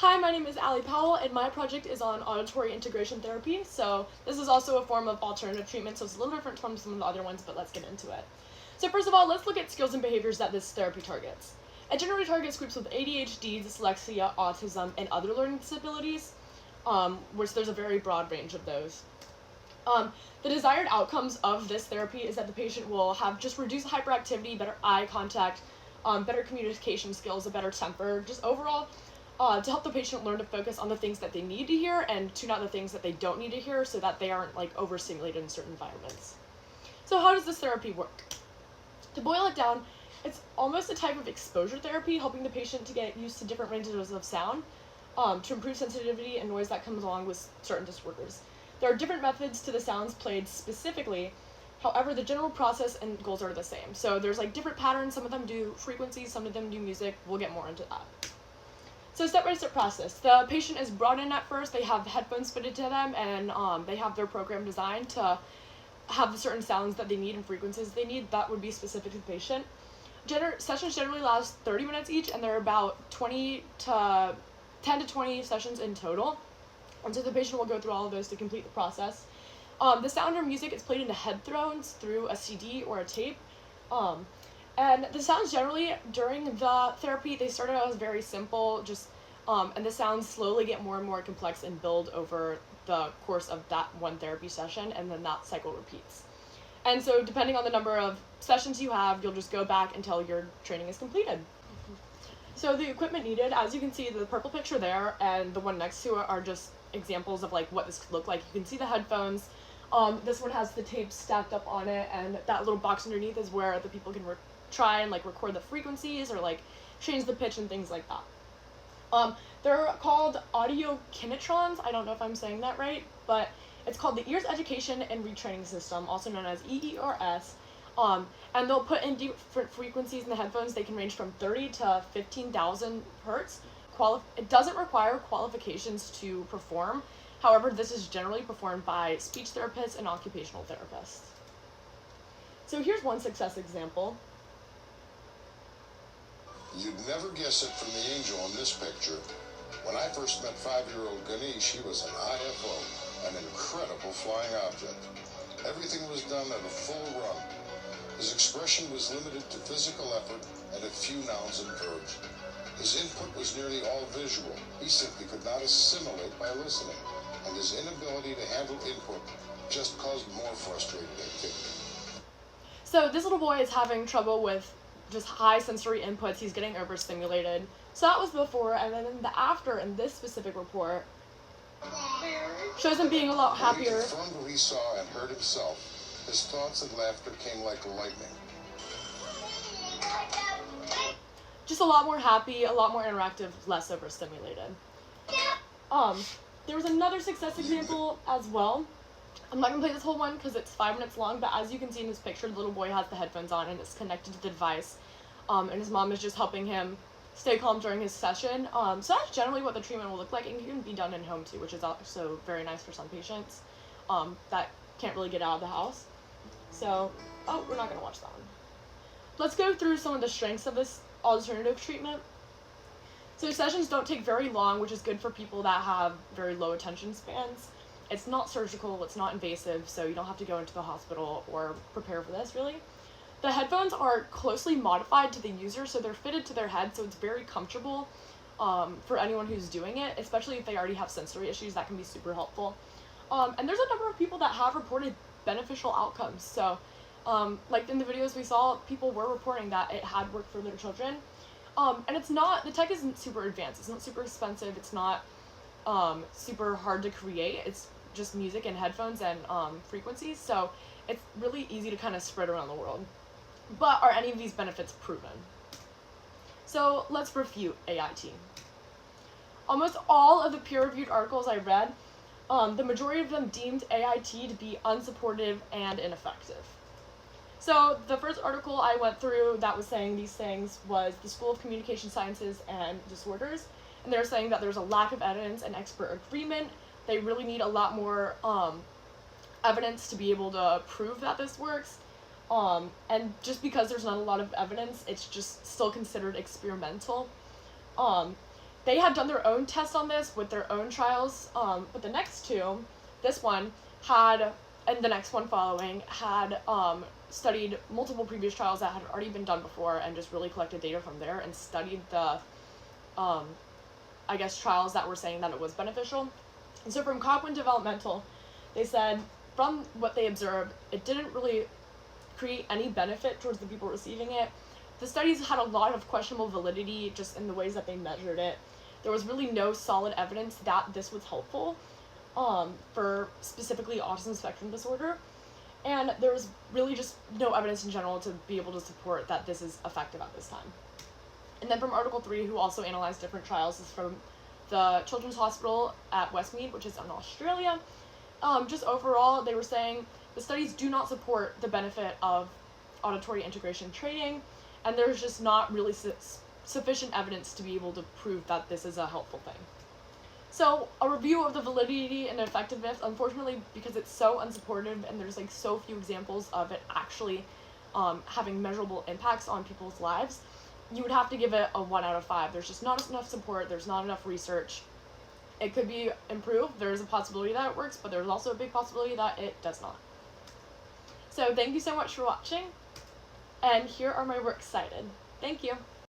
Hi, my name is Allie Powell, and my project is on auditory integration therapy. So this is also a form of alternative treatment, so it's a little different from some of the other ones, but let's get into it. So first of all, let's look at skills and behaviors that this therapy targets. It generally targets groups with ADHD, dyslexia, autism, and other learning disabilities, which there's a very broad range of those. The desired outcomes of this therapy is that the patient will have just reduced hyperactivity, better eye contact, better communication skills, a better temper, just overall to help the patient learn to focus on the things that they need to hear and tune out the things that they don't need to hear so that they aren't like overstimulated in certain environments. So how does this therapy work? To boil it down, it's almost a type of exposure therapy, helping the patient to get used to different ranges of sound to improve sensitivity and noise that comes along with certain disorders. There are different methods to the sounds played specifically. However, the general process and goals are the same. So there's like different patterns. Some of them do frequencies, some of them do music. We'll get more into that. So step-by-step process. The patient is brought in at first. They have headphones fitted to them, and they have their program designed to have the certain sounds that they need and frequencies they need. That would be specific to the patient. Sessions generally last 30 minutes each, and there are about 10 to 20 sessions in total. And so the patient will go through all of those to complete the process. The sound or music is played into headphones through a CD or a tape. And the sounds generally during the therapy, they started out as very simple, and the sounds slowly get more and more complex and build over the course of that one therapy session, and then that cycle repeats. And so depending on the number of sessions you have, you'll just go back until your training is completed. So the equipment needed, as you can see, the purple picture there and the one next to it are just examples of like what this could look like. You can see the headphones. This one has the tape stacked up on it, and that little box underneath is where the people can try and like record the frequencies or like change the pitch and things like that. They're called audio kinetrons. I don't know if I'm saying that right, but it's called the Ears Education and Retraining System, also known as EERS. And they'll put in different frequencies in the headphones. They can range from 30 to 15,000 hertz. It doesn't require qualifications to perform. However, this is generally performed by speech therapists and occupational therapists. So here's one success example. You'd never guess it from the angel in this picture. When I first met 5-year-old Ganesh, he was an IFO, an incredible flying object. Everything was done at a full run. His expression was limited to physical effort and a few nouns and verbs. His input was nearly all visual. He simply could not assimilate by listening, and his inability to handle input just caused more frustrating activity. So this little boy is having trouble with just high sensory inputs. He's getting overstimulated. So that was before, and then the after in this specific report shows him being a lot happier. When he confirmed what he saw and heard himself, his thoughts and laughter came like lightning. Just a lot more happy, a lot more interactive, less overstimulated. There was another success example as well. I'm not going to play this whole one because it's 5 minutes long, but as you can see in this picture, the little boy has the headphones on and it's connected to the device, and his mom is just helping him stay calm during his session. So that's generally what the treatment will look like, and it can be done in home too, which is also very nice for some patients that can't really get out of the house. So, we're not going to watch that one. Let's go through some of the strengths of this alternative treatment. So sessions don't take very long, which is good for people that have very low attention spans. It's not surgical, it's not invasive, so you don't have to go into the hospital or prepare for this, really. The headphones are closely modified to the user, so they're fitted to their head, so it's very comfortable for anyone who's doing it, especially if they already have sensory issues. That can be super helpful. And there's a number of people that have reported beneficial outcomes. So, like in the videos we saw, people were reporting that it had worked for their children. And the tech isn't super advanced, it's not super expensive, it's not super hard to create. It's just music and headphones and frequencies, so it's really easy to kind of spread around the world. But are any of these benefits proven? So let's refute AIT. Almost all of the peer-reviewed articles I read, the majority of them deemed AIT to be unsupportive and ineffective. So the first article I went through that was saying these things was the School of Communication Sciences and Disorders, and they're saying that there's a lack of evidence and expert agreement. They really need a lot more evidence to be able to prove that this works. And just because there's not a lot of evidence, it's just still considered experimental. they had done their own test on this with their own trials, but the next two, this one had, and the next one following, had studied multiple previous trials that had already been done before and just really collected data from there and studied the, I guess, trials that were saying that it was beneficial. And so from Cogwin Developmental, they said from what they observed, it didn't really create any benefit towards the people receiving it. The studies had a lot of questionable validity just in the ways that they measured it. There was really no solid evidence that this was helpful for specifically autism spectrum disorder. And there was really just no evidence in general to be able to support that this is effective at this time. And then from Article 3, who also analyzed different trials, is from the Children's Hospital at Westmead, which is in Australia. Just overall, they were saying the studies do not support the benefit of auditory integration training, and there's just not really sufficient evidence to be able to prove that this is a helpful thing. So a review of the validity and effectiveness, unfortunately, because it's so unsupportive and there's like so few examples of it actually having measurable impacts on people's lives, you would have to give it a 1 out of 5. There's just not enough support, there's not enough research. It could be improved, there's a possibility that it works, but there's also a big possibility that it does not. So thank you so much for watching, and here are my works cited. Thank you.